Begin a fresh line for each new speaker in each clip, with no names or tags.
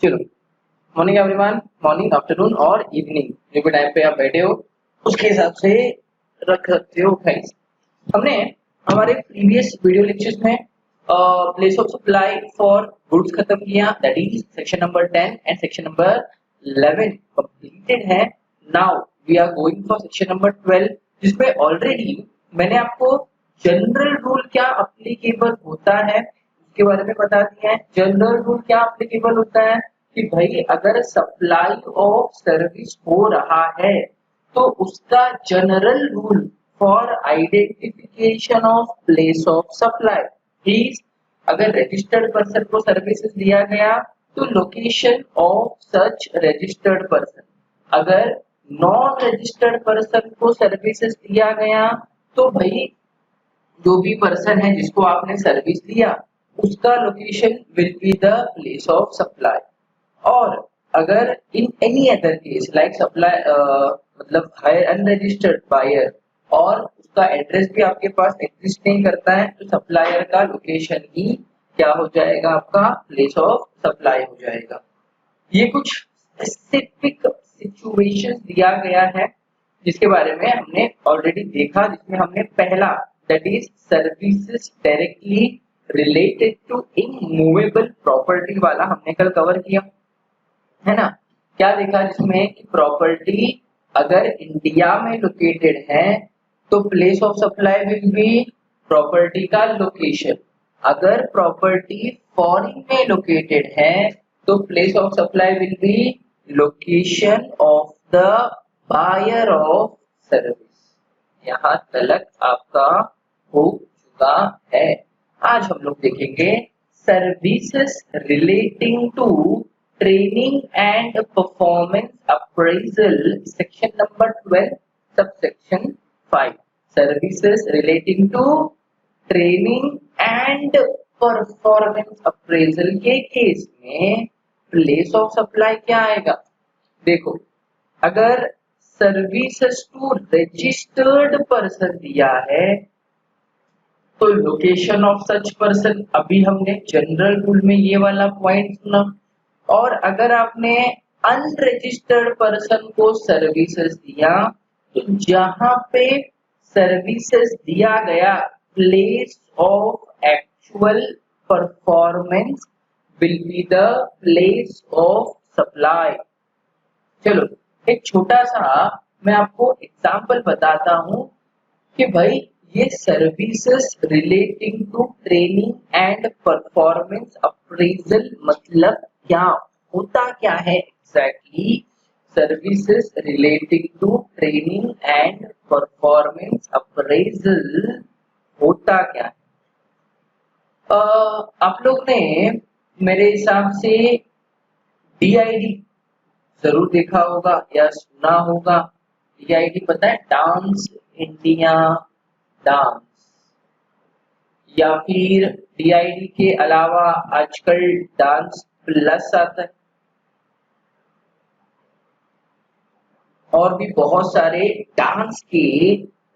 चलो, morning everyone, morning afternoon और evening जो भी टाइम पे आप बैठे हो उसके हिसाब से रख सकते हो गाइस। हमने हमारे प्रीवियस वीडियो लेक्चर्स में place of supply for goods खत्म किया, that is section number 10 and section number 11 completed है। Now we are going for section number 12 जिसमें ऑलरेडी मैंने आपको जनरल रूल क्या अप्लीकेबल होता है उसके बारे में बता दिया है। जनरल रूल क्या अप्लीकेबल होता है कि भाई अगर सप्लाई ऑफ सर्विस हो रहा है तो उसका general rule for identification of place of supply is, अगर रजिस्टर्ड पर्सन को सर्विसेज दिया गया तो location of such registered person, अगर नॉन रजिस्टर्ड पर्सन को सर्विसेज दिया गया तो भाई जो भी पर्सन है जिसको आपने सर्विस दिया उसका location will be the place of supply. और अगर in any other case like supply मतलब हायर अनरजिस्टर्ड बायर और उसका एड्रेस भी आपके पास एग्जिस्ट नहीं करता है तो सप्लायर का लोकेशन ही क्या हो जाएगा, आपका प्लेस ऑफ सप्लाई हो जाएगा। ये कुछ स्पेसिफिक सिचुएशन दिया गया है जिसके बारे में हमने ऑलरेडी देखा, जिसमें हमने पहला that is services directly related to immovable property वाला हमने कल कवर किया है ना। क्या देखा जिसमें कि प्रॉपर्टी अगर इंडिया में लोकेटेड है तो place of supply will be property का लोकेशन, अगर प्रॉपर्टी फॉरेन में लोकेटेड है तो place of supply will be location of the buyer of service. यहाँ तलक आपका हो चुका है। आज हम लोग देखेंगे services relating to training and performance appraisal, section number 12 subsection 5। Services relating to training and performance appraisal के केस में प्लेस ऑफ सप्लाई क्या आएगा। देखो, अगर सर्विसेज टू रजिस्टर्ड पर्सन दिया है तो लोकेशन ऑफ सच पर्सन, अभी हमने जनरल रूल में ये वाला पॉइंट सुना। और अगर आपने अनरजिस्टर्ड पर्सन को सर्विसेज दिया तो जहां पे सर्विसेज दिया गया place of actual performance will be the place of supply. चलो एक छोटा सा मैं आपको एग्जांपल बताता हूं कि भाई ये services relating to training and performance appraisal मतलब क्या होता, क्या है exactly. Services relating to training and performance appraisal होता क्या है। आप लोग ने मेरे हिसाब से DID जरूर देखा होगा या सुना होगा। DID पता है, डांस इंडिया डांस, या फिर DID के अलावा आजकल डांस प्लस आता है और भी बहुत सारे डांस के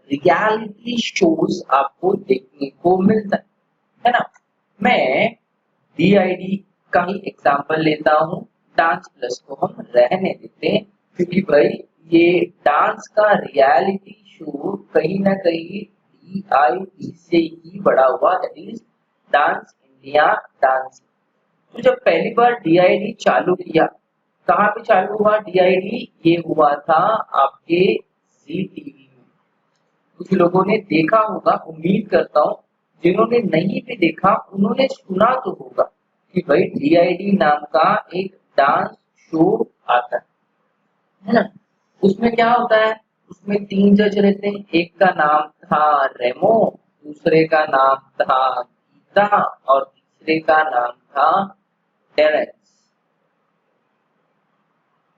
रियलिटी शोज आपको देखने को मिलता है ना। मैं DID का ही एग्जांपल लेता हूँ, डांस प्लस को हम रहने देते हैं क्योंकि भाई ये डांस का रियलिटी शो कहीं ना कहीं DID से ही बड़ा हुआ, that is dance India dance. तो जब पहली बार DID चालू किया, कहाँ पे चालू हुआ DID, ये हुआ था आपके ZTV में। कुछ लोगों ने देखा होगा, उम्मीद करता हूँ जिन्होंने नहीं भी देखा उन्होंने सुना तो होगा कि भाई DID नाम का एक डांस शो आता है ना। उसमें क्या होता है, उसमें 3 जज रहते हैं, एक का नाम था रेमो, दूसरे का नाम था गीता और तीसरे का नाम था टेरेंस।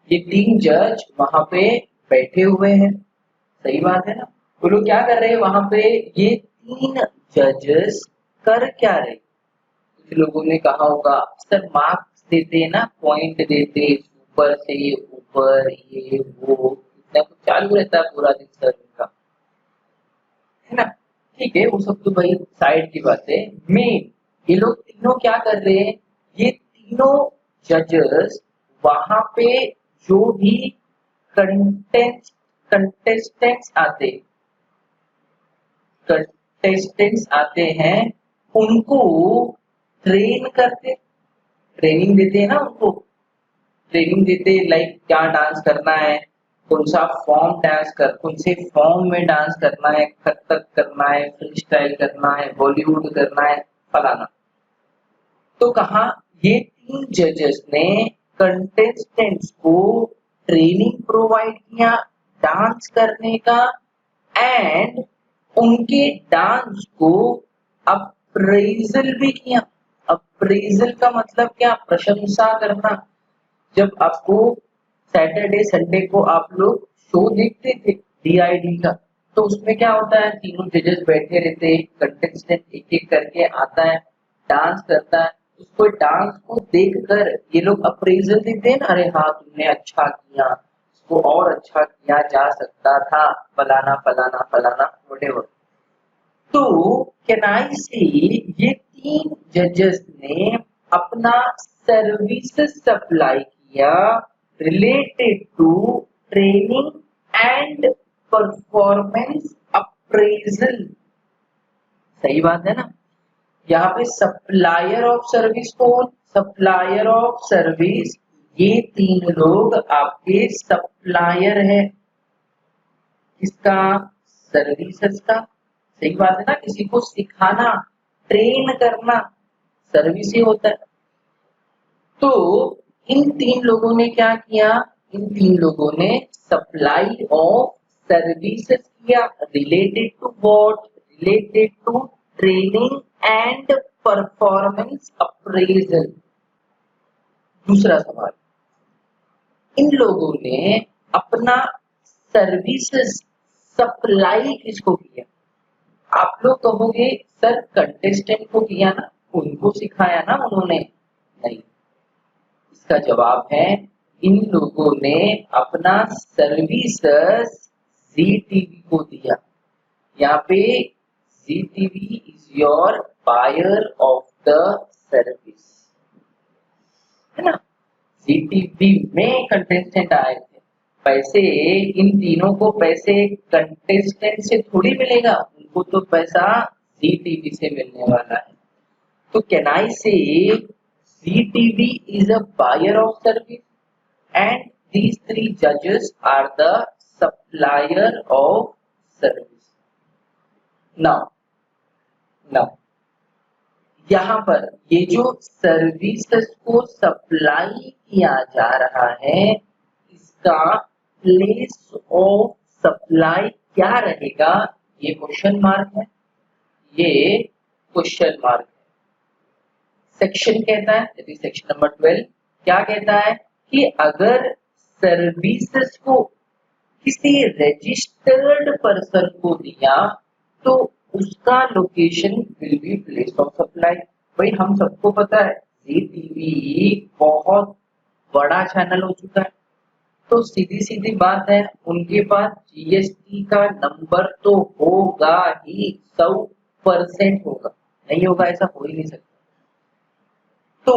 ये 3 जज वहां पे बैठे हुए हैं, सही बात है ना। वो लोग क्या कर रहे हैं वहां पे, ये 3 जजेस कर क्या रहे। कुछ लोगों ने कहा होगा सर मार्क्स देते हैं ना, पॉइंट देते ऊपर से ऊपर, ये वो इतना कुछ चालू रहता है पूरा दिन सर का, है ना। ठीक है, वो सब तो भाई साइड की बात है। मेन ये लोग तीनों क्या कर रहे हैं, ये तीनों जजेस वहां पे जो भी कंटेस्टेंट्स आते हैं उनको ट्रेन करते, ट्रेनिंग देते हैं ना, उनको ट्रेनिंग देते लाइक क्या डांस करना है, कौन सा कौन से फॉर्म में डांस करना है, कथक करना है, फ्री स्टाइल करना है, बॉलीवुड करना है, फलाना। तो कहा ये 3 जजेस ने कंटेस्टेंट्स को ट्रेनिंग प्रोवाइड किया डांस करने का एंड उनके डांस को अप्रेजल भी किया। अप्रेजल का मतलब क्या? प्रशंसा करना। जब आपको सैटरडे संडे को आप लोग शो देखते थे DID का, तो उसमें क्या होता है, तीनों जजेस बैठे रहते हैं, कंटेस्टेंट एक एक करके आता है, डांस करता है, उसको डांस को देखकर ये लोग अप्रेजल देते हैं ना, अरे हाँ तुमने अच्छा किया, इसको और अच्छा किया जा सकता था, फलाना फलाना फलाना व्हाटएवर। तो कैन आई से ये 3 जजेस ने अपना सर्विसेज सप्लाई किया related to training and performance appraisal. सही बात है ना? यहाँ पे सप्लायर ऑफ सर्विस कौन? सप्लायर ऑफ सर्विस ये 3 लोग आपके सप्लायर है। किसका? सर्विसेज का। सही बात है ना? किसी को सिखाना, ट्रेन करना सर्विस ही होता है। तो इन 3 लोगों ने क्या किया? इन 3 लोगों ने सप्लाई ऑफ सर्विसेज किया related to what? Related to training and performance appraisal. दूसरा सवाल, इन लोगों ने अपना सर्विसेज सप्लाई किसको किया? आप लोग कहोगे सर कंटेस्टेंट को किया ना, उनको सिखाया ना उन्होंने। नहीं, इसका जवाब है इन लोगों ने अपना सर्विसेज ZTV को दिया। यहाँ पे ZTV is your buyer of the service, है ना? ZTV में कंटेस्टेंट आए थे, पैसे इन तीनों को पैसे कंटेस्टेंट से थोड़ी मिलेगा, उनको तो पैसा ZTV से मिलने वाला है। तो कैन आई से ZTV is a buyer of service and these 3 judges are the supplier of service. Now यहाँ पर ये जो सर्विसेज को सप्लाई किया जा रहा है, इसका प्लेस ऑफ सप्लाई क्या रहेगा? ये क्वेश्चन मार्क है, ये क्वेश्चन मार्क है। सेक्शन कहता है, सेक्शन नंबर 12 क्या कहता है कि अगर सर्विसेज को किसी रजिस्टर्ड पर्सन को दिया तो उसका location will B place of supply. भाई हम सबको पता है ZTV बहुत बड़ा चैनल हो चुका है, तो सीधी सीधी बात है उनके पास GST का नंबर तो होगा ही, 100% होगा, नहीं होगा ऐसा हो ही नहीं सकता। तो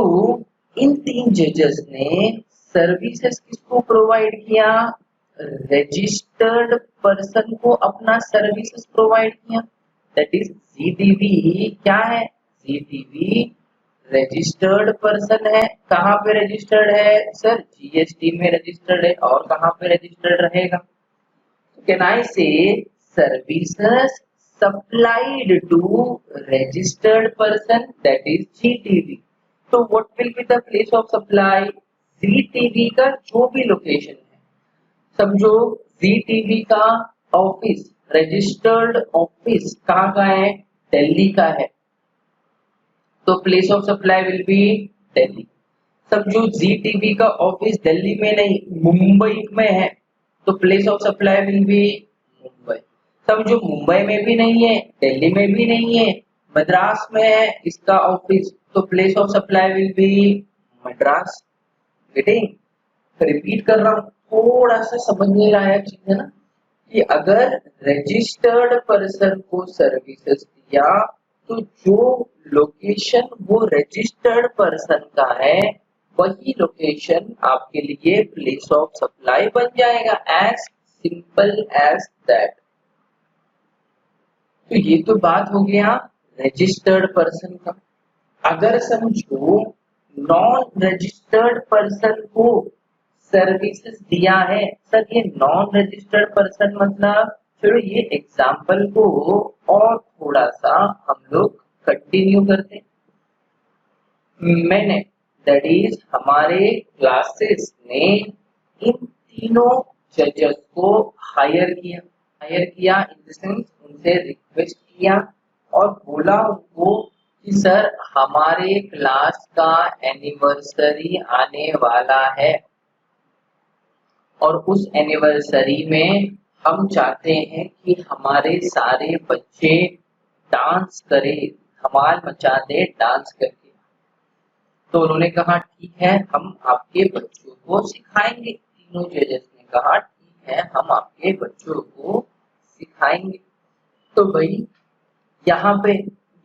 इन 3 जजेस ने सर्विसेज किसको प्रोवाइड किया? रजिस्टर्ड पर्सन को अपना सर्विसेज प्रोवाइड किया, दैट इज ZTV। क्या है? ZTV रजिस्टर्ड पर्सन है। कहाँ पे रजिस्टर्ड है सर? GST में रजिस्टर्ड है। और कहाँ पे रजिस्टर्ड रहेगा? तो can I say services supplied to registered person, that is GTV। तो what will be the place of supply? ZTV का जो भी लोकेशन है, समझो ZTV का ऑफिस, रजिस्टर्ड ऑफिस कहाँ का है? दिल्ली का है, तो place of supply will be Delhi. समझो ZTV का ऑफिस दिल्ली में नहीं मुंबई में है, तो place of supply will B Mumbai. समझो मुंबई में भी नहीं है, दिल्ली में भी नहीं है, मद्रास में है इसका ऑफिस, तो place of supply will B Madras. Getting? Repeat कर रहा हूँ, थोड़ा सा समझने लायक चीज है ना, कि अगर रजिस्टर्ड पर्सन को सर्विसेज दिया तो जो लोकेशन वो रजिस्टर्ड पर्सन का है वही लोकेशन आपके लिए प्लेस ऑफ सप्लाई बन जाएगा। As simple as that. तो ये तो बात हो गया रजिस्टर्ड पर्सन का। अगर समझो नॉन रजिस्टर्ड पर्सन को सर्विसेज दिया है, सर ये नॉन रजिस्टर्ड पर्सन मतलब, चलो ये एग्जाम्पल को और थोड़ा सा हम लोग कंटिन्यू करते हैं। मैंने दैट इज हमारे क्लासेस ने इन तीनों जजेस को हायर किया इन द सेंस उनसे रिक्वेस्ट किया और बोला उनको कि सर हमारे क्लास का एनिवर्सरी आने वाला है और उस एनिवर्सरी में हम चाहते हैं कि हमारे सारे बच्चे डांस करें, धमाल मचा दे डांस करके। तो उन्होंने कहा ठीक है हम आपके बच्चों को सिखाएंगे। तीनों जजेस ने कहा ठीक है हम आपके बच्चों को सिखाएंगे। तो भाई यहाँ पे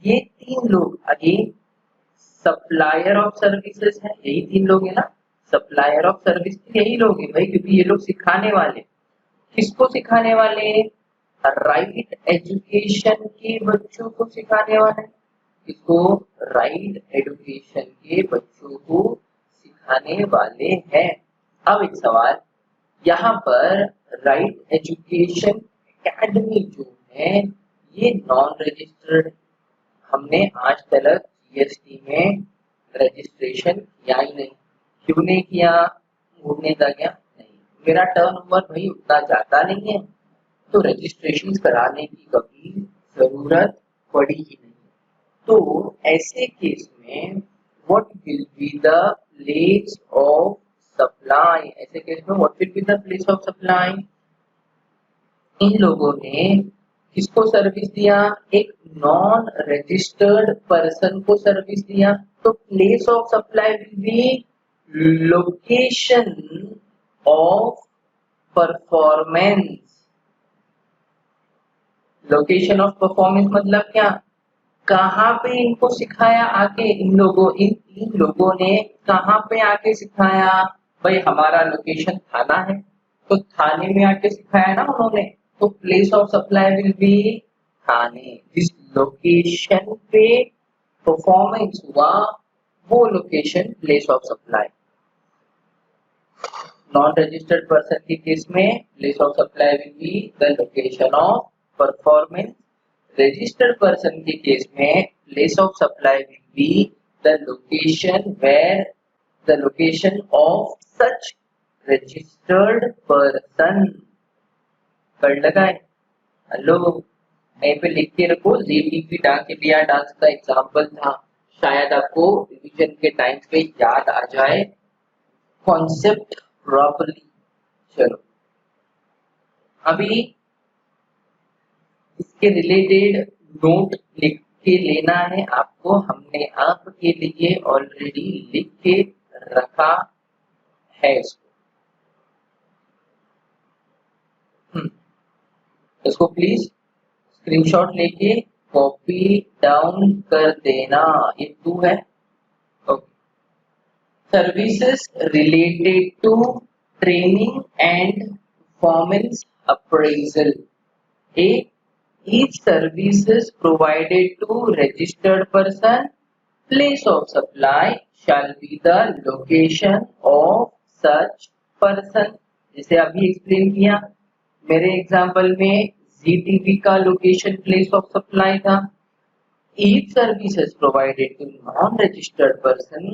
ये तीन लोग अगेन सप्लायर ऑफ सर्विसेज है, यही तीन लोग है ना, सप्लायर ऑफ सर्विस यही लोग है भाई, क्योंकि ये लोग सिखाने वाले। किसको सिखाने वाले? राइट एजुकेशन के बच्चों को सिखाने वाले। इसको राइट एजुकेशन के बच्चों को सिखाने वाले हैं। अब एक सवाल, यहाँ पर राइट एजुकेशन एकेडमी जो है ये नॉन रजिस्टर्ड। हमने आज तक जीएसटी में रजिस्ट्रेशन किया ही नहीं। क्यों नहीं किया? घूमने का क्या नहीं, मेरा टर्नओवर भाई उतना जाता नहीं है, तो रजिस्ट्रेशन कराने की कभी जरूरत पड़ी ही नहीं। तो ऐसे केस में what will be the place of supply? ऐसे केस में what will be the place of supply? इन लोगों ने किसको सर्विस दिया? एक नॉन रजिस्टर्ड पर्सन को सर्विस दिया। तो place of supply will be location of performance. Location of performance मतलब क्या? कहाँ पे इनको सिखाया आके इन तीन लोगों ने कहाँ पे आके सिखाया? भाई हमारा लोकेशन थाना है, तो थाने में आके सिखाया ना उन्होंने। तो place of supply will be Thane. जिस लोकेशन पे परफॉर्मेंस हुआ वो location place of supply. Non registered person के केस में place of supply will be the location of performance. Registered person के केस में place of supply will be the location where the location of such registered person. कर लगाए? Hello, यहीं पे लिख के रखो, जीटीपी डांस इंडिया डांस का एग्जाम्पल था, शायद आपको रिवीजन के टाइम पे याद आ जाए कॉन्सेप्ट प्रॉपर्ली। चलो अभी इसके रिलेटेड नोट लिख के लेना है आपको। हमने आपके लिए ऑलरेडी लिख के रखा है इसको। इसको प्लीज स्क्रीनशॉट लेके कॉपी डाउन कर देना। ये 2 है। Services related to training and performance appraisal. A each services provided to registered person, place of supply shall be the location of such person। जैसे अभी एक्सप्लेन किया मेरे एग्जांपल में जीटीवी का लोकेशन प्लेस ऑफ सप्लाई था। each services provided to non-registered person,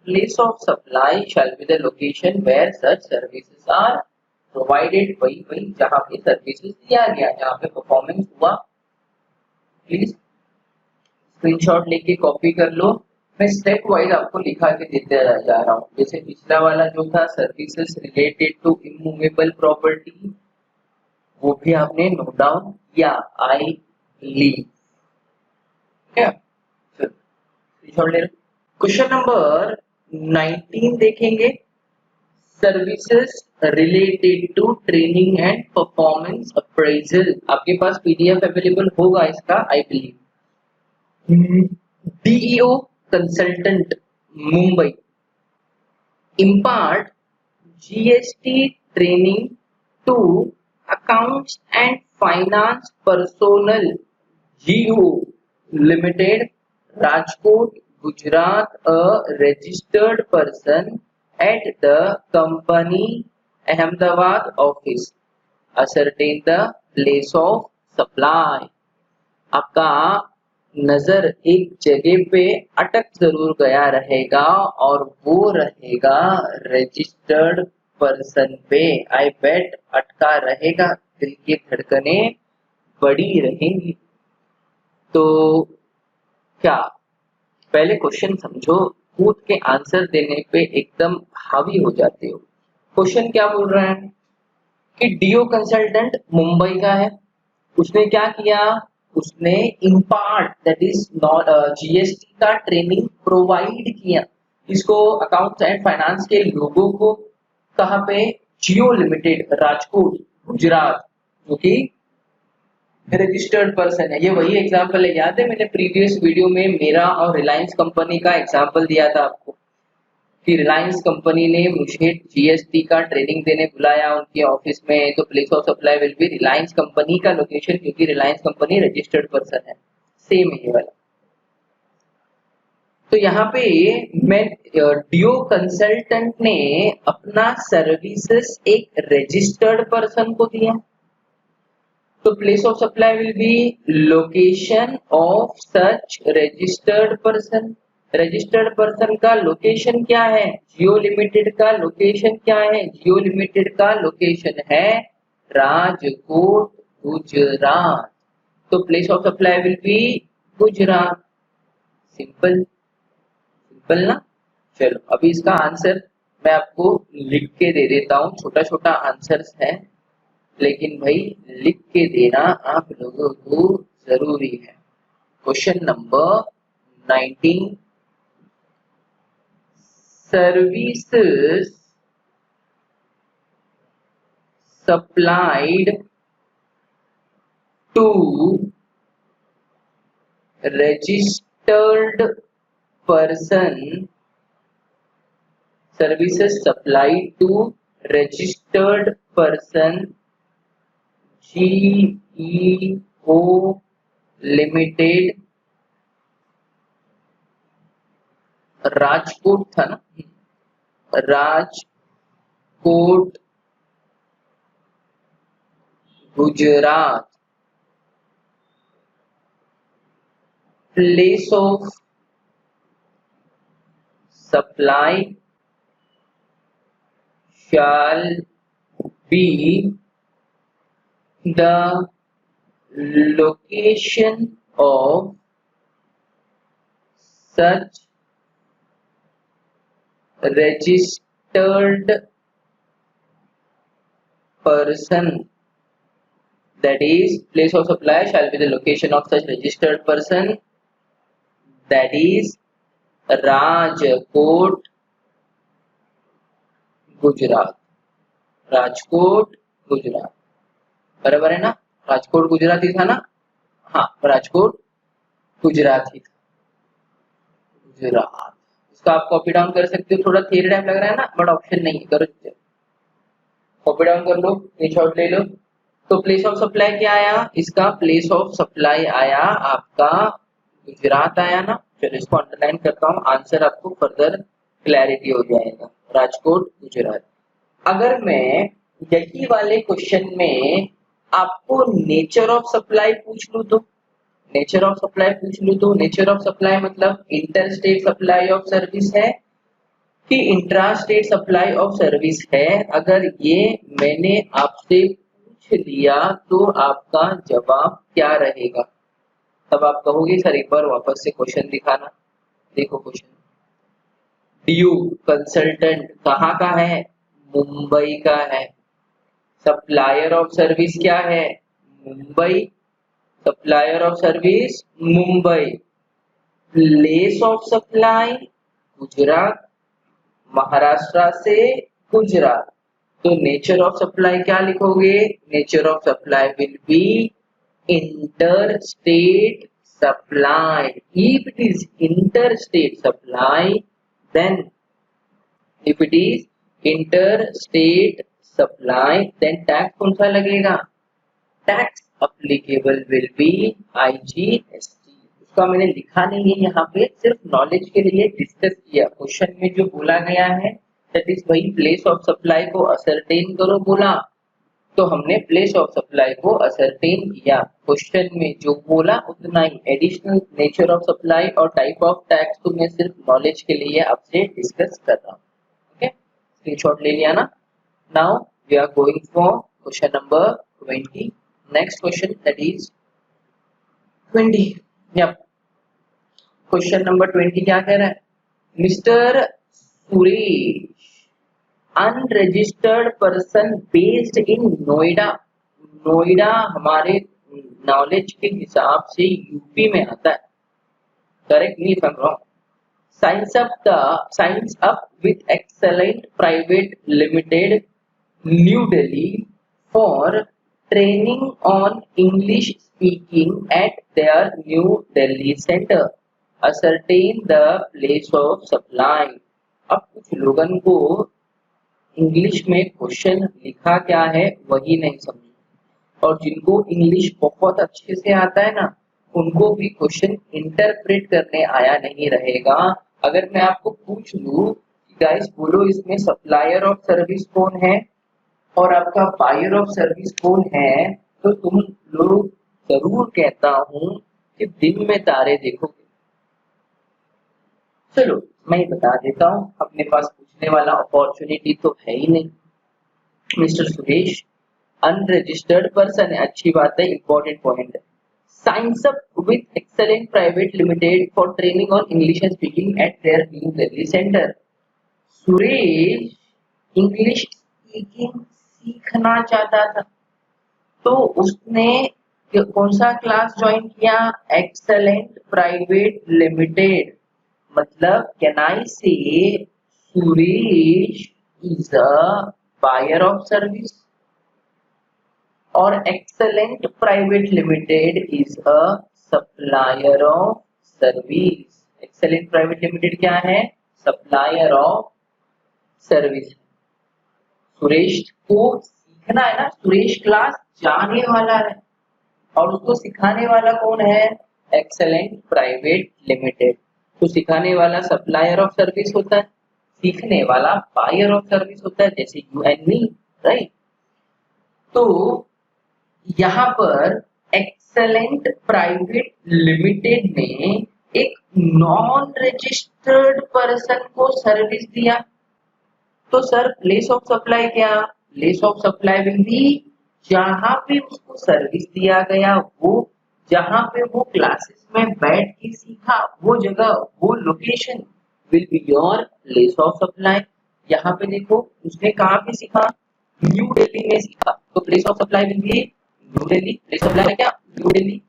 place of supply shall be the location where such services are provided. वही जहाँ पे सर्विसेज दिया गया, जहाँ पे परफॉर्मेंस हुआ। प्लीज स्क्रीनशॉट लेके कॉपी कर लो। मैं स्टेप वाइज आपको लिखा के देते जा रहा हूँ। जैसे पिछला वाला जो था services related to immovable property, वो भी आपने नोट डाउन किया आई बिलीव। क्या स्क्रीनशॉट ले लो। क्वेश्चन नंबर 19 देखेंगे। Services related to training and performance appraisal. आपके पास पीडीएफ अवेलेबल होगा इसका I believe. DEO consultant Mumbai, impart GST training to accounts and finance personnel GU Limited, Rajkot, Gujarat, a registered person at the company Ahmedabad office. Ascertain the place of supply. आपका नजर एक जगह पे अटक जरूर गया रहेगा और वो रहेगा रजिस्टर्ड पर्सन पे। आई बेट अटका रहेगा, दिल की धड़कनें बड़ी रहेंगी। तो क्या पहले क्वेश्चन समझो, कूद के आंसर देने पे एकदम हावी हो जाते हो। क्वेश्चन क्या बोल रहा है कि डीओ कंसल्टेंट मुंबई का है, उसने क्या किया, उसने impart that is not GST का ट्रेनिंग प्रोवाइड किया इसको अकाउंट्स एंड फाइनेंस के लोगों को। कहाँ पे? जियो लिमिटेड, राजकोट, गुजरात, जो कि रजिस्टर्ड पर्सन है। ये वही एग्जांपल है, याद है मैंने प्रीवियस वीडियो में मेरा और रिलायंस कंपनी का एग्जांपल दिया था आपको कि रिलायंस कंपनी ने मुझे जीएसटी का ट्रेनिंग देने बुलाया उनके ऑफिस में, तो place of supply will B Reliance company का लोकेशन, क्योंकि रिलायंस कंपनी रजिस्टर्ड पर्सन है। सेम है ये वाला। तो यहाँ पे मैं डीओ कंसल्टेंट ने अपना सर्विसेज एक रजिस्टर्ड पर्सन को दिया, तो place of supply will be location of such registered person. Registered person का लोकेशन क्या है? जियो लिमिटेड का लोकेशन क्या है? जियो लिमिटेड का लोकेशन है राजकोट, गुजरात। तो place of supply will B Gujarat. Simple simple ना। चलो अभी इसका आंसर मैं आपको लिख के दे देता हूँ। छोटा छोटा आंसर्स है, लेकिन भाई लिख के देना आप लोगों को जरूरी है। Question number 19, services supplied to registered person, services supplied to registered person GEO Limited, Rajkot था ना, Rajkot, Gujarat. Place of supply shall be the location of such registered person, that is place of supply shall be the location of such registered person, that is Rajkot, Gujarat. Rajkot, Gujarat, बराबर है ना। राजकोट गुजरात ही था ना। हाँ, राजकोट गुजरात ही था। गुजरात, इसका आप कॉपी डाउन कर सकते हो। थोड़ा थ्योरी टाइप लग रहा है ना, बट ऑप्शन नहीं है, करो कॉपी डाउन कर लो, स्क्रीनशॉट ले लो। तो प्लेस ऑफ सप्लाई क्या आया? इसका प्लेस ऑफ सप्लाई आया आपका गुजरात आया ना। चलो इसको अंडरलाइन करता हूँ, आंसर आपको फर्दर क्लैरिटी हो जाएगा। राजकोट, गुजरात। अगर मैं यही वाले क्वेश्चन में आपको नेचर ऑफ सप्लाई पूछ लूँ तो, नेचर ऑफ सप्लाई पूछ लूँ तो, नेचर ऑफ सप्लाई मतलब inter state supply of service है कि intra state supply of service है। अगर ये मैंने आपसे पूछ लिया तो आपका जवाब क्या रहेगा? तब आप कहोगे सर एक बार वापस से क्वेश्चन दिखाना। देखो क्वेश्चन, डीयू कंसल्टेंट कहाँ का है? मुंबई का है। सप्लायर ऑफ सर्विस क्या है? Mumbai. Supplier of service Mumbai. Place of supply Gujarat, Maharashtra से गुजरात। तो नेचर ऑफ सप्लाई क्या लिखोगे? Nature of supply will be inter state supply. If it is inter state supply, then if it is inter state supply then tax कौन सा लगेगा, tax applicable will be IGST। उसका मैंने लिखा नहीं है यहाँ पे, सिर्फ नॉलेज के लिए डिस्कस किया। क्वेश्चन में जो बोला गया है दैट इज वही प्लेस ऑफ सप्लाई को असरटेन करो बोला, तो हमने प्लेस ऑफ सप्लाई को असरटेन किया। क्वेश्चन में जो बोला उतना ही, एडिशनल नेचर ऑफ सप्लाई और टाइप ऑफ टैक्स तो मैं सिर्फ नॉलेज के लिए आपसे डिस्कस कर रहा हूँ। ओके, स्क्रीनशॉट ले लिया ना। Now we are going for question number 20। Next question that is 20। Yup, question number 20 क्या कह रहा है, mister Suresh unregistered person based in Noida. Noida हमारे नॉलेज के हिसाब से यूपी में आता है, correct me if I am wrong. Science up with excellent private limited new Delhi for training on English speaking at their new Delhi centre, ascertain the place of supply. अब कुछ लोगन को इंग्लिश में क्वेश्चन लिखा क्या है वही नहीं समझे, और जिनको इंग्लिश बहुत अच्छे से आता है ना उनको भी क्वेश्चन इंटरप्रेट करने आया नहीं रहेगा। अगर मैं आपको पूछ लूं कि गाइस बोलो इसमें सप्लायर ऑफ सर्विस कौन है और आपका बायर ऑफ सर्विस कौन है, तो तुम लोग जरूर कहता हूं कि दिन में तारे देखोगे। चलो मैं बता देता हूँ, अपने पास पूछने वाला अपॉर्चुनिटी तो है ही नहीं। मिस्टर सुरेश अनरजिस्टर्ड पर्सन है, अच्छी बात है, इंपॉर्टेंट पॉइंट है। Signs up with excellent private limited for training on English and speaking at their new Delhi centre. Suresh English speaking सीखना चाहता था, तो उसने कौन सा क्लास ज्वाइन किया, एक्सेलेंट प्राइवेट लिमिटेड। मतलब can I say Suresh is a buyer of service और excellent private limited is a supplier of service. Excellent private limited क्या है, सप्लायर ऑफ सर्विस। सुरेश को सीखना है ना, सुरेश क्लास जाने वाला है और उसको सिखाने वाला कौन है, एक्सेलेंट प्राइवेट लिमिटेड। तो सिखाने वाला सप्लायर ऑफ सर्विस होता है, सीखने वाला बायर ऑफ सर्विस होता है, जैसे यू एंड मी, राइट। तो यहाँ पर एक्सेलेंट प्राइवेट लिमिटेड ने एक नॉन रजिस्टर्ड पर्सन को सर्विस दिया, तो सर प्लेस ऑफ सप्लाई क्या, place of supply will B जहां पे उसको सर्विस दिया गया, वो जहां पे वो क्लासेस में बैठ के सीखा वो जगह, वो location will be your place of supply. यहाँ पे देखो उसने कहाँ पे सीखा, न्यू दिल्ली में सीखा, तो place of supply will B new Delhi. Place of supply क्या, न्यू दिल्ली।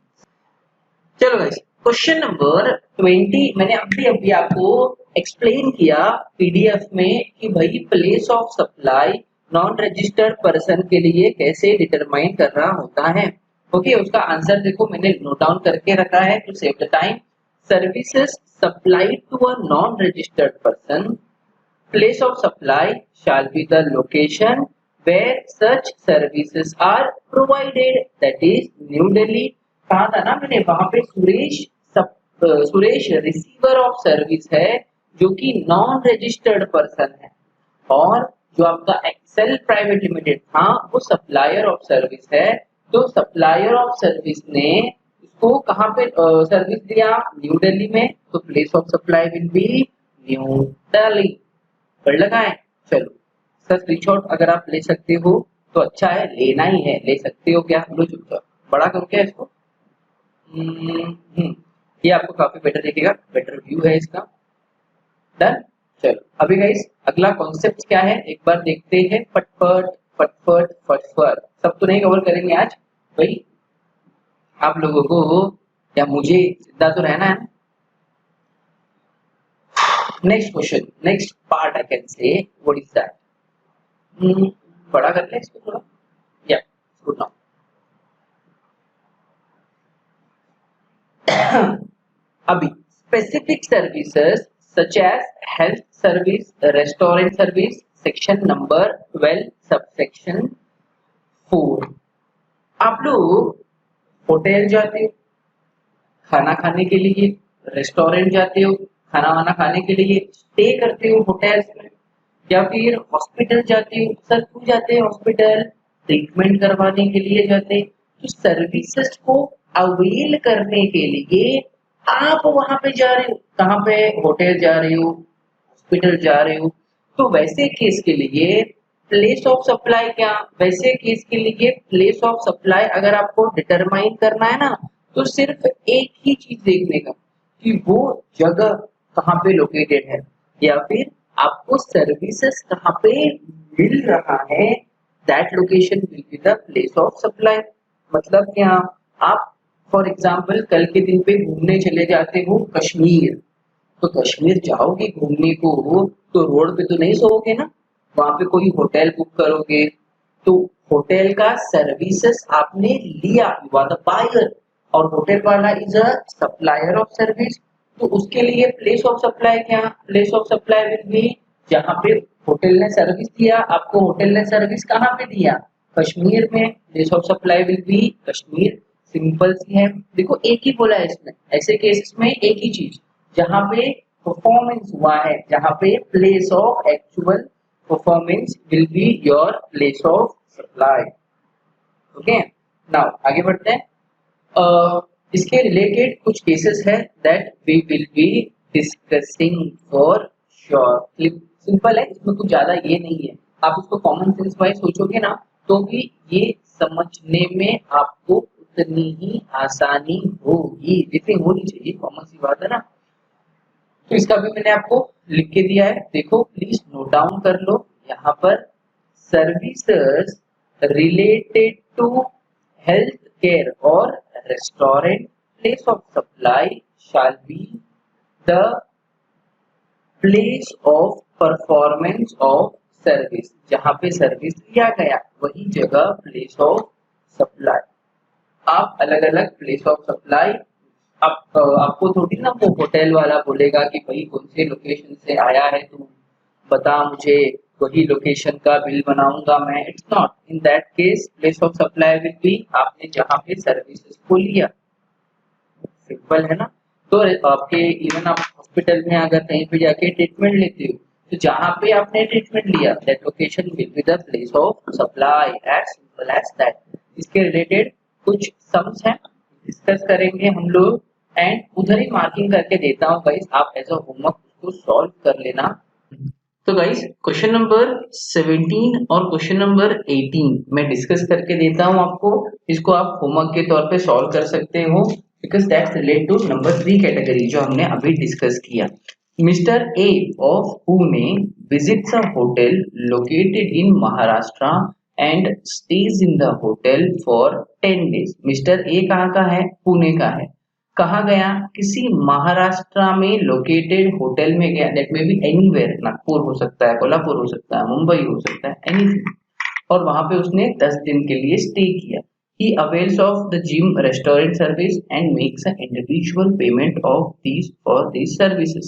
चलो गाइस, क्वेश्चन नंबर 20 मैंने अभी आपको एक्सप्लेन किया पीडीएफ में कि भाई place of supply non registered person के लिए कैसे डिटरमाइन करना होता है। ओके, उसका आंसर देखो मैंने नोट डाउन करके रखा है to save the time. Services supplied to a non registered person, place of supply shall be the location where such services are provided, that is new Delhi. कहा था ना मैंने, वहां पे सुरेश रिसीवर ऑफ सर्विस है जो कि नॉन रजिस्टर्ड पर्सन है, और जो आपका एक्सेल प्राइवेट लिमिटेड था वो सप्लायर ऑफ सर्विस है। तो सप्लायर ऑफ सर्विस ने उसको कहाँ पे सर्विस दिया, न्यू दिल्ली में, तो place of supply will B new Delhi. पढ़ लगा है। चलो सर स्क्रीनशॉट अगर आप ले सकते हो तो अच्छा है, लेना ही है, ले सकते हो क्या, लो चुपचाप, बड़ा करो क्या इसको। ये आपको काफी बेटर दिखेगा, बेटर व्यू है इसका। डन। चलो अभी गाइस अगला कॉन्सेप्ट क्या है एक बार देखते हैं, फटफट फटफट फटफट। सब तो नहीं कवर करेंगे आज भाई, आप लोगों को या मुझे जिंदा तो रहना है। Next question, next part I can say, what is that. बड़ा कर ले इसको थोड़ा, या गुड नाउ। अभी specific services such as health service, restaurant service, section number 12 subsection 4। आप लोग होटल जाते हो खाना खाने के लिए, रेस्टोरेंट जाते हो खाना वाना खाने के लिए, स्टे करते हो होटल्स में, या फिर हॉस्पिटल जाते हो। सर क्यों जाते हैं हॉस्पिटल? ट्रीटमेंट करवाने के लिए जाते हैं। तो सर्विसेज को अवेल करने के लिए आप वहां पे जा रहे हो। कहाँ पे? होटल जा रहे हो, हॉस्पिटल जा रहे हो। तो वैसे केस के लिए प्लेस ऑफ सप्लाई क्या? वैसे केस के लिए प्लेस ऑफ सप्लाई अगर आपको डिटरमाइन करना है ना, तो सिर्फ एक ही चीज देखने का कि वो जगह कहाँ पे लोकेटेड है, या फिर आपको सर्विसेज कहाँ पे मिल रहा है, that location will be the place of supply. मतलब क्या? आप फॉर एग्जाम्पल कल के दिन पे घूमने चले जाते हो कश्मीर, तो कश्मीर जाओगे घूमने को तो रोड पे तो नहीं सोओगे ना, वहां पे कोई होटल बुक करोगे। तो होटल का सर्विसेज आपने लिया, यू आर द बायर, और होटल वाला is a supplier of service. तो उसके लिए प्लेस ऑफ सप्लाई क्या? Place of supply will B जहाँ पे होटल ने सर्विस दिया आपको, होटल ने सर्विस कहाँ पे दिया? कश्मीर में। Place of supply will be Kashmir. Simple सी है। देखो एक ही बोला है इसमें, ऐसे केसेस में एक ही चीज, जहाँ पे परफॉर्मेंस हुआ है, जहाँ पे place of actual performance will be your place of supply. Okay, now आगे बढ़ते हैं। इसके रिलेटेड कुछ केसेस है that we will be discussing for sure. Simple है, इसमें कुछ ज्यादा ये नहीं है। आप इसको कॉमन सेंस वाइज सोचोगे ना, तो भी ये समझने में आपको उतनी ही आसानी होगी जितनी होनी चाहिए। कॉमन सी बात है ना। तो इसका भी मैंने आपको लिख के दिया है, देखो प्लीज नोट डाउन कर लो। यहाँ पर services related to health care और restaurant, place of supply shall be the place of performance of service. जहाँ पे सर्विस लिया गया वही जगह प्लेस ऑफ सप्लाई। आप अलग अलग प्लेस ऑफ सप्लाई, आपको थोड़ी ना वो होटल वाला बोलेगा कि भाई कौन से लोकेशन से आया है तू, बता मुझे, वही लोकेशन का बिल बनाऊंगा मैं। It's not in that case. Place of supply will B आपने जहाँ पे सर्विसेज को लिया। सिंपल है ना। तो आपके इवन आप हॉस्पिटल में अगर कहीं पे जाके ट्रीटमेंट लेते हो, तो जहाँ पे आपने ट्रीटमेंट लिया that location will be the place of supply. As simple as that. इसके रिलेटेड कुछ सम्स हैं, डिस्कस करेंगे हम लोग, एंड उधर ही मार्किंग करके देता हूँ गाइस, आप एज अ होमवर्क उसको सॉल्व कर लेना। तो गाइस क्वेश्चन नंबर 17 और क्वेश्चन नंबर 18 मैं डिस्कस करके देता हूँ आपको। इसको आप होमवर्क के तौर पे सॉल्व कर सकते हो, because that's related to number 3 category जो हमने अभी डिस्कस किया। Mister A of Pune visits a hotel located in Maharashtra and stays in the hotel for 10 days। Mister A कहाँ का है? पुणे का है। कहाँ गया? किसी महाराष्ट्र में लोकेटेड होटल में गया। That may be anywhere, Nagpur हो सकता है, कोल्हापुर हो सकता है, मुंबई हो सकता है, एनीथिंग। और वहां पे उसने 10 दिन के लिए स्टे किया। He avails of the gym restaurant service and makes an individual payment of these for these services।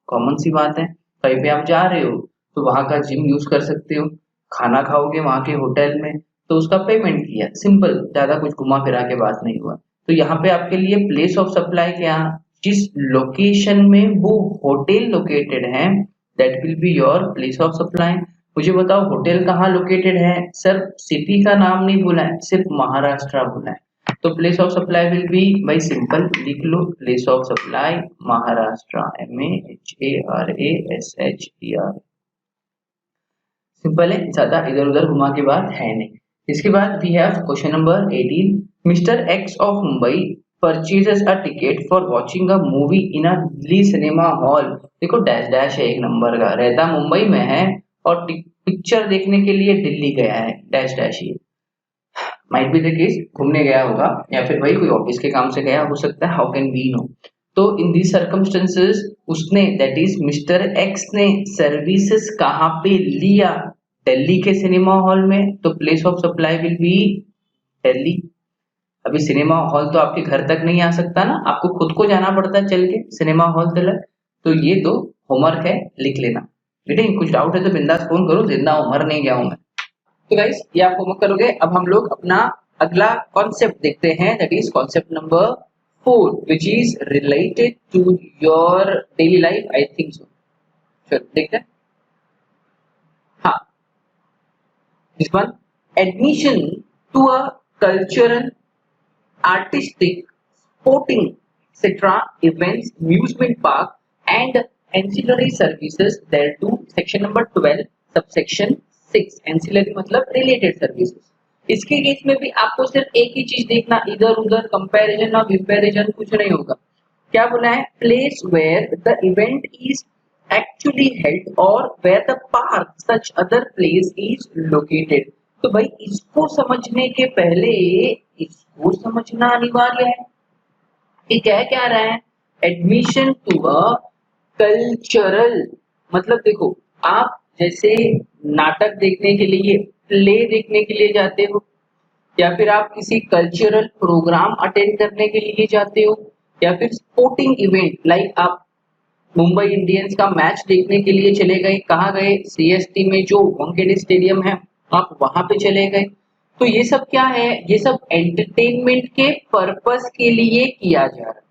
Common सी बात है, कहीं पे आप जा रहे हो तो वहां का जिम यूज कर सकते हो, खाना खाओगे वहां के होटल में तो उसका पेमेंट किया। सिंपल, ज्यादा कुछ घुमा फिरा के बात नहीं हुआ। तो यहाँ पे आपके लिए प्लेस ऑफ सप्लाई क्या? जिस लोकेशन में वो होटल लोकेटेड है that will be your place of supply. मुझे बताओ होटल कहाँ लोकेटेड है? सर सिटी का नाम नहीं बोला है, सिर्फ महाराष्ट्र बोला है। तो place of supply will be, भाई सिंपल लिख लो, place of supply Maharashtra, MAHARASHTR। Simple है, ज्यादा इधर उधर घुमा के बात है नहीं। इसके बाद we have question number 18। Mister X of Mumbai purchases a ticket for watching a movie in a Delhi cinema hall. देखो डैश डैश है एक नंबर का, रहता मुंबई में है और पिक्चर देखने के लिए दिल्ली गया है, डैश डैश। ये माइट बी द केस घूमने गया होगा, या फिर भाई कोई ऑफिस के काम से गया हो सकता है, हाउ कैन वी नो। तो इन दी सर्कमस्टेंसेस उसने, दैट इज मिस्टर एक्स ने सर्विसेज कहाँ पे लिया? दिल्ली के सिनेमा हॉल में। तो place of supply will be Delhi. अभी सिनेमा हॉल तो आपके घर तक नहीं आ सकता ना, आपको खुद को जाना पड़ता है चल के सिनेमा हॉल तक। तो ये तो होमवर्क है, लिख लेना। बेटे कुछ डाउट है तो बिंदास फोन करो, जिंदा हूं, मर नहीं गया हूं मैं। तो गाइस ये आप होमवर्क करोगे। अब हम लोग अपना अगला कॉन्सेप्ट देखते हैं, that is concept number 4 which is related to your daily life, I think so. चलो देखते हैं। हाँ, this one, admission to a cultural, artistic, sporting, etc. events, amusement park and ancillary services thereto. Section number 12, subsection 6, ancillary मतलब related services। इसके case में भी आपको सिर्फ एक ही चीज देखना, इधर उधर कंपैरिजन और कंपैरिजन कुछ नहीं होगा। क्या बोला है? Place where the event is actually held or where the park such other place is located। तो भाई इसको समझने के पहले इसको समझना अनिवार्य है कि क्या क्या रहा है। एडमिशन टू अ कल्चरल मतलब देखो, आप जैसे नाटक देखने के लिए, प्ले देखने के लिए जाते हो, या फिर आप किसी कल्चरल प्रोग्राम अटेंड करने के लिए जाते हो, या फिर स्पोर्टिंग इवेंट लाइक आप मुंबई इंडियंस का मैच देखने के लिए चले गए। कहाँ गए? सीएसटी में जो वानखेड़े स्टेडियम है, आप वहां पे चले गए। तो ये सब क्या है? ये सब एंटरटेनमेंट के पर्पस के लिए किया जा रहा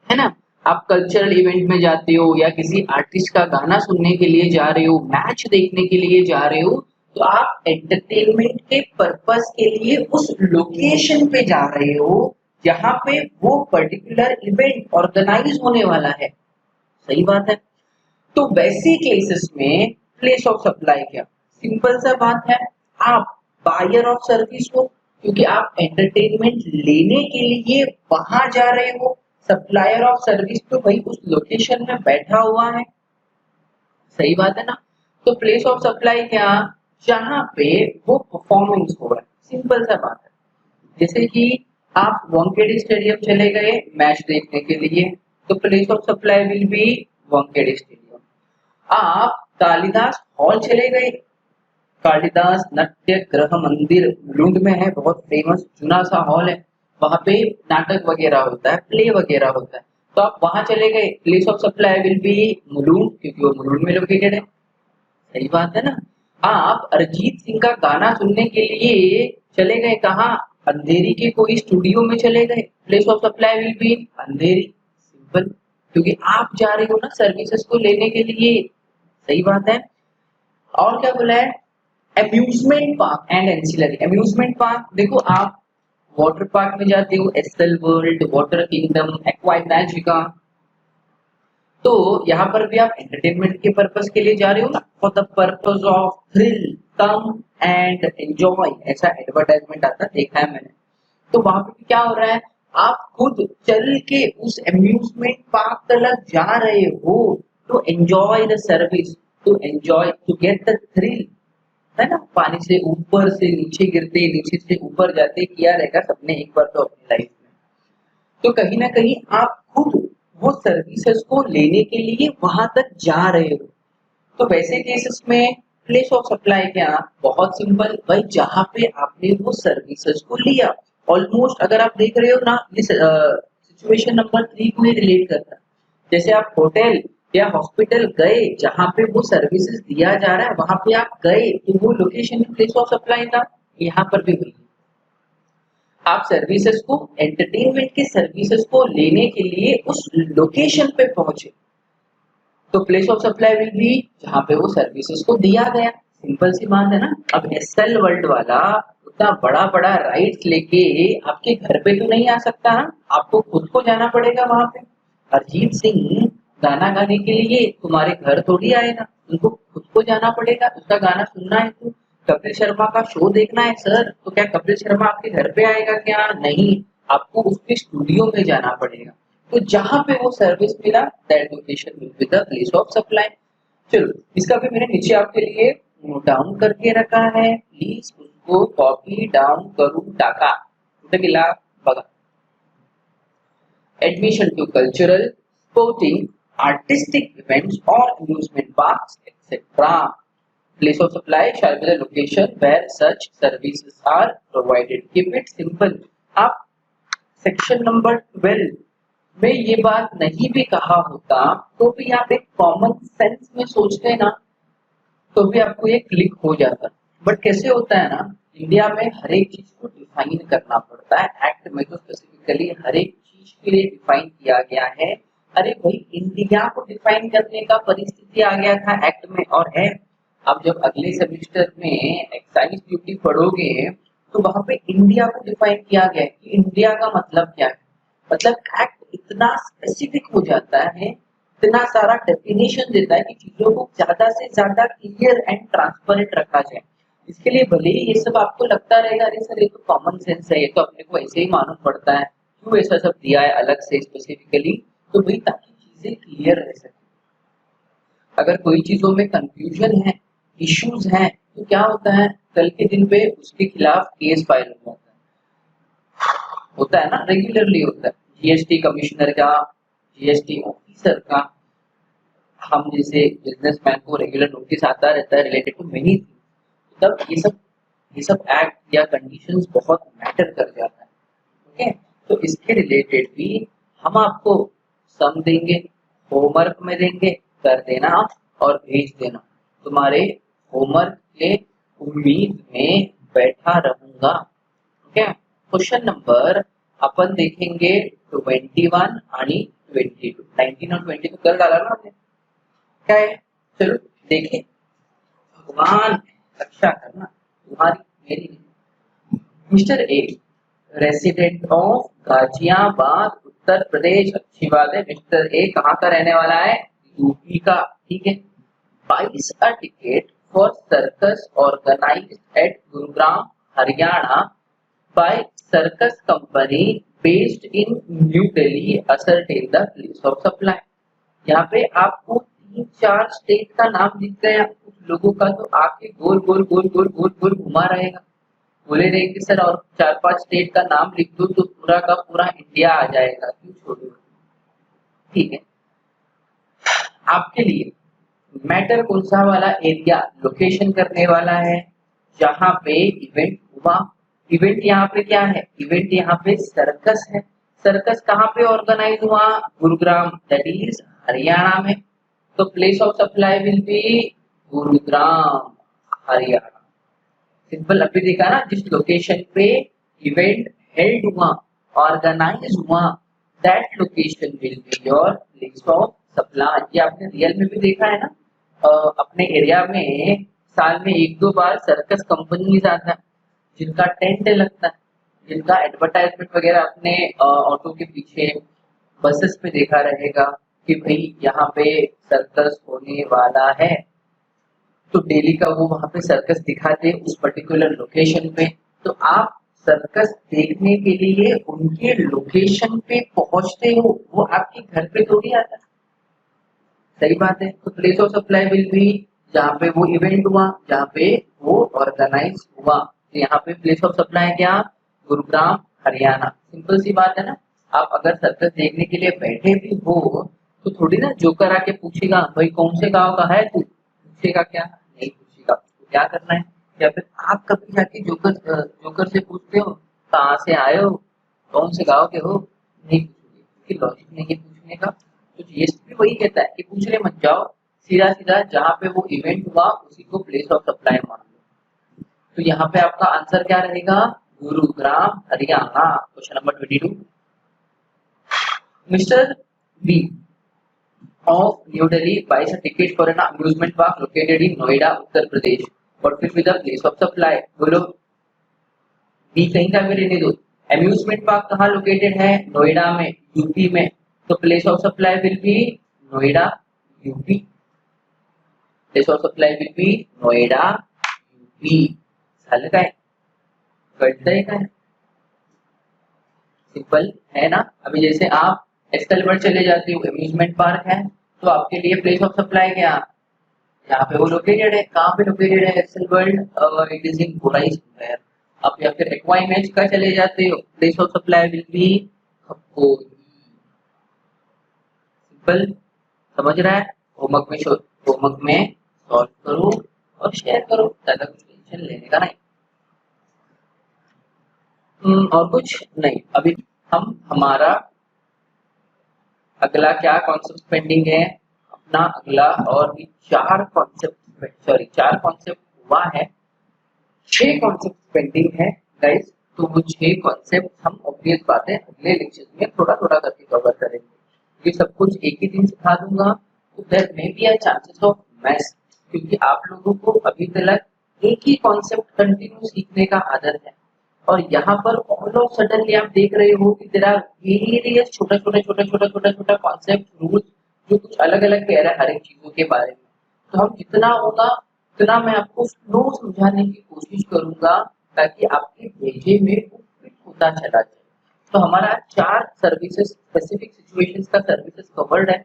है ना। आप कल्चरल इवेंट में जाते हो या किसी आर्टिस्ट का गाना सुनने के लिए जा रहे हो, मैच देखने के लिए जा रहे हो, तो आप एंटरटेनमेंट के पर्पस के लिए उस लोकेशन पे जा रहे हो जहाँ पे वो पर्टिकुलर इवेंट ऑर्गेनाइज होने वाला है। सही बात है। तो वैसे केसेस में प्लेस ऑफ सप्लाई क्या? सिंपल सा बात है, आप बायर ऑफ सर्विस हो क्योंकि आप एंटरटेनमेंट लेने के लिए वहां जा रहे हो। सप्लायर ऑफ सर्विस तो भाई उस लोकेशन में बैठा हुआ है। सही बात है ना। तो प्लेस ऑफ सप्लाई क्या? जहां पे वो परफॉर्मेंस हो रहा है। सिंपल सा बात है। जैसे कि आप वानखेड़े स्टेडियम चले गए मैच देखने के लिए, तो place of supply will B Wankhede stadium. आप कालिदास हॉल चले गए, कालिदास नाट्य गृह मंदिर लुंड में है, बहुत फेमस चुना सा हॉल है, वहां पे नाटक वगैरह होता है, प्ले वगैरह होता है, तो आप वहां चले गए, place of supply will B Mulund क्योंकि वो मुलुंड में लोकेटेड है। सही बात है ना। आप अरिजीत सिंह का गाना सुनने के लिए चले गए, कहाँ? अंधेरी के कोई स्टूडियो में चले गए, place of supply will B Andheri. Simple, क्योंकि आप जा रहे हो ना सर्विसेज को लेने के लिए। सही बात है। और क्या बोला है? Amusement park and ancillary. Amusement park देखो, आप वाटर पार्क में जाते हो, एस्टल वर्ल्ड, वाटर किंगडम, एक्वा मैजिका, तो यहाँ पर भी आप एंटरटेनमेंट के पर्पस के लिए जा रहे हो ना, for the purpose of thrill, come and enjoy, ऐसा एडवर्टाइजमेंट आता देखा है मैंने। तो वहां पे क्या हो रहा है? आप खुद चल के उस अम्यूजमेंट पार्क तक जा रहे हो to enjoy the service, to enjoy, to get the thrill, है ना। पानी से ऊपर से नीचे गिरते, नीचे से ऊपर जाते किया रहेगा सबने एक बार तो अपनी लाइफ में। तो कहीं ना कहीं आप खुद वो सर्विसेज को लेने के लिए वहां तक जा रहे हो। तो वैसे केसेस में प्लेस ऑफ सप्लाई क्या? बहुत सिंपल भाई, जहां पे आपने वो सर्विसेज को लिया। ऑलमोस्ट अगर आप देख रहे हो ना, ये सिचुएशन नंबर 3 को ही रिलेट करता है। जैसे आप होटल या हॉस्पिटल गए जहां पे वो सर्विसेज दिया जा रहा है, वहां पे आप गए तो वो लोकेशन प्लेस ऑफ सप्लाई था। यहाँ पर भी वही, आप सर्विसेज को, एंटरटेनमेंट के सर्विसेज को लेने के लिए उस लोकेशन पे पहुंचे, तो place of supply will B जहां पे वो सर्विसेज को दिया गया। सिंपल सी बात है ना। अब एसएल वर्ल्ड वाला उतना बड़ा बड़ा राइट्स लेके आपके घर पे तो नहीं आ सकता ना, आपको खुद को जाना पड़ेगा वहां पे। अरिजीत सिंह गाना गाने के लिए तुम्हारे घर थोड़ी आएगा, उनको खुद को जाना पड़ेगा, उसका गाना सुनना है तो। कपिल शर्मा का शो देखना है सर, तो क्या कपिल शर्मा आपके घर पे आएगा? क्या नहीं, आपको उसके स्टूडियो में जाना पड़ेगा। तो जहां पे वो सर्विस मिला, that location will be the place of supply. चलो, इसका भी मैंने नीचे आपके लिए नोट डाउन करके रखा है, प्लीज उसको कॉपी डाउन करूं टाका गिला बगा। Admission to cultural, sporting, artistic events or amusement parks, etc. Place of supply shall be the location where such services are provided. Keep it simple. आप सेक्शन नंबर 12 मैं ये बात नहीं भी कहा होता तो भी आप एक कॉमन सेंस में सोचते ना तो भी आपको ये क्लिक हो जाता। बट कैसे होता है ना, इंडिया में हर एक चीज को डिफाइन करना पड़ता है। एक्ट में तो स्पेसिफिकली हर एक चीज के लिए डिफाइन किया गया है। अरे भाई, इंडिया को डिफाइन करने का परिस्थिति आ गया था एक्ट में और है। अब जब अगले सेमेस्टर में एक्साइज ड्यूटी पढ़ोगे तो वहां पे इंडिया को डिफाइन किया गया है कि इंडिया का मतलब क्या है। मतलब एक्ट इतना स्पेसिफिक हो जाता है, इतना सारा डेफिनेशन देता है कि चीजों को ज्यादा से ज्यादा क्लियर एंड ट्रांसपेरेंट रखा जाए। इसके लिए भले ही ये सब आपको लगता रहेगा अरे सर ये तो कॉमन सेंस है, ये तो अपने को ऐसे ही मालूम पड़ता है, क्यों ऐसा सब दिया है अलग से स्पेसिफिकली, तो भाई ताकि चीजें क्लियर रह सके। अगर कोई चीजों में कंफ्यूजन है, इश्यूज हैं, तो क्या होता है कल के दिन पे उसके खिलाफ केस फाइल हो जाता है। होता है ना, रेगुलरली होता है। जीएसटी कमिश्नर का, जीएसटी ऑफिसर का, हम जैसे बिजनेसमैन को रेगुलर नोटिस आता रहता है रिलेटेड टू मेनी थिंग्स। तब ये सब एक्ट या कंडीशंस बहुत मैटर कर जाता है। ओके, तो इसके रिलेटेड भी हम आपको सम देंगे, होमवर्क में देंगे, कर देना और भेज देना। तुम्हारे होमवर्क के उम्मीद में बैठा रहूंगा। ओके, क्वेश्चन नंबर अपन देखेंगे 21 आणि 22। 19 और 20 तो कल डाला ना आपने, क्या है, चलो देखें। भगवान रक्षा करना तुम्हारी मेरी नहीं। Mister A, resident of Ghaziabad Uttar Pradesh. अच्छी बात है, मिस्टर ए कहाँ का रहने वाला है, यूपी का। ठीक है। Buys a ticket for circus organised at Gurugram Haryana by circus company based in new Delhi ascertain the place of supply. यहाँ पे आपको 3-4 स्टेट का नाम दिख गया कुछ लोगों का, तो आके गोल गोल गोल गोल गोल गोल घुमा रहेगा। बोले रहेंगे सर और 4-5 स्टेट का नाम लिख दो तो पूरा का पूरा इंडिया आ जाएगा, क्यों छोड़ो। ठीक है, आपके लिए मैटर कौन सा वाला एरिया लोकेशन करने वाला है जहाँ पे इवेंट हुआ। इवेंट यहाँ पे क्या है, इवेंट यहाँ पे सर्कस है। सर्कस कहाँ पे ऑर्गेनाइज हुआ, गुरुग्राम दैट इज हरियाणा में। तो place of supply will B Gurugram Haryana. Simple, अभी देखा ना, जिस लोकेशन पे इवेंट हेल्ड हुआ, ऑर्गेनाइज हुआ, that location will be your place of supply. ये आपने रियल में भी देखा है ना। अपने एरिया में साल में 1-2 बार सर्कस कंपनीज आता है, जिनका टेंट लगता है, जिनका एडवर्टाइजमेंट वगैरह अपने ऑटो के पीछे, बसेस पे देखा रहेगा कि भाई यहाँ पे सर्कस होने वाला है। तो डेली का वो वहां पे सर्कस दिखाते हैं उस पर्टिकुलर लोकेशन पे। तो आप सर्कस देखने के लिए उनके लोकेशन पे पहुंचते हो, वो आपके घर पे थोड़ी आता है। सही बात है। तो प्लेस ऑफ सप्लाई विल भी जहाँ पे वो इवेंट हुआ, जहाँ पे वो ऑर्गेनाइज हुआ। तो यहाँ पे प्लेस ऑफ सप्लाई क्या, गुरुग्राम हरियाणा। सिंपल सी बात है ना। आप अगर सर्कस देखने के लिए बैठे भी हो तो थोड़ी ना जोकर आके पूछेगा भाई कौन से गांव का है तू, पूछेगा क्या, नहीं पूछेगा। तो क्या करना है, या फिर आप कभी जाके जोकर से पूछते हो कहाँ से आए हो, कौन से गांव के हो, नहीं पूछोगे क्योंकि लॉजिक नहीं है पूछने का। तो जीएसटी भी वही कहता है कि पूछने मत जाओ, सीधा सीधा जहाँ पे वो इवेंट हुआ उसी को प्लेस ऑफ सप्लाई मान लो। तो यहाँ पे आपका आंसर क्या रहेगा, Gurugram Haryana. Question number 22। Mister B of New Delhi buys a ticket for an amusement park located in Noida, Uttar Pradesh. What will be the place of supply? बोलो, बी कहीं का भी रहने दो। अम्यूजमेंट पार्क कहाँ लोकेटेड है, नोएडा में, यूपी में। तो place of supply will B Noida, UP. Place of supply will B Noida, UP. हल का है, गढ़ का है, सिंपल है ना। अभी जैसे आप एक्सकैलिबर चले जाते हो, अम्यूजमेंट पार्क है, तो आपके लिए प्लेस ऑफ सप्लाई क्या, यहाँ पे वो लोकेटेड है। कहाँ पे लोकेटेड है, Excel World, it is in Gorai somewhere. आप या फिर एक्वा इमेज का चले जाते हो, place of supply will be Khopoli. Simple, समझ रहा है। होमवर्क में सॉल्व करो और शेयर करो, ज्यादा कुछ टेंशन लेने का नहीं। और कुछ नहीं। अभी हम हमारा अगला क्या कॉन्सेप्ट पेंडिंग है अपना अगला, और भी 4 कॉन्सेप्ट हुआ है, 6 कॉन्सेप्ट पेंडिंग है गाइस। तो वो 6 कॉन्सेप्ट हम ऑब्वियस बात है अगले लेक्चर में थोड़ा थोड़ा करके कवर करेंगे। ये सब कुछ एक ही दिन सिखा दूंगा, तो there may be a chances of mess, क्योंकि आप लोगों को अभी तक एक ही कॉन्सेप्ट कंटिन्यू सीखने का आदत है, और यहाँ पर ऑल ऑफ सडनली आप देख रहे हो कि तेरा वेरियस छोटा कॉन्सेप्ट रूल्स जो कुछ अलग अलग कह रहा है हर एक चीजों के बारे में। तो हम जितना होगा उतना मैं आपको स्लो समझाने की कोशिश करूंगा, ताकि आपके भेजे में वो फिट होता चला जाए। तो हमारा 4 सर्विसेज स्पेसिफिक सिचुएशंस का सर्विसेज कवर्ड है।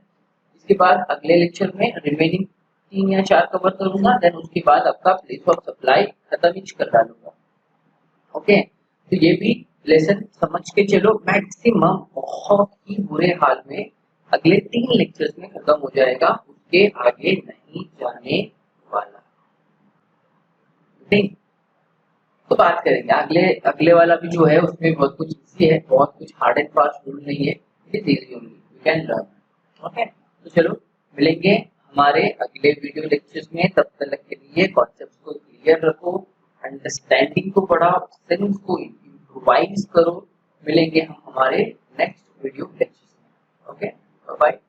इसके बाद अगले लेक्चर में रिमेनिंग 3 या 4 कवर करूंगा, देन उसके बाद आपका प्लेस ऑफ सप्लाई खत्म ही कर डालूंगा। ओके, तो ये भी लेसन समझ के चलो। मैक्सिमम बहुत ही बुरे हाल में अगले 3 लेक्चर्स में खत्म हो जाएगा, उसके आगे नहीं जाने वाला। ठीक, तो बात करेंगे अगले अगले वाला भी जो है उसमें बहुत कुछ इजी है, बहुत कुछ हार्ड एंड फास्ट रूल नहीं है, it is easy only, you can learn. Okay, तो चलो मिलेंगे हमारे अगले वीडियो लेक्चर्स में। तब तक के लिए कॉन्सेप्ट्स को क्लियर रखो, अंडरस्टैंडिंग को बढ़ाओ, सेंस को इम्प्रोवाइज करो। मिलेंगे हम हमारे नेक्स्ट वीडियो लेक्चर्स में। Okay, bye bye.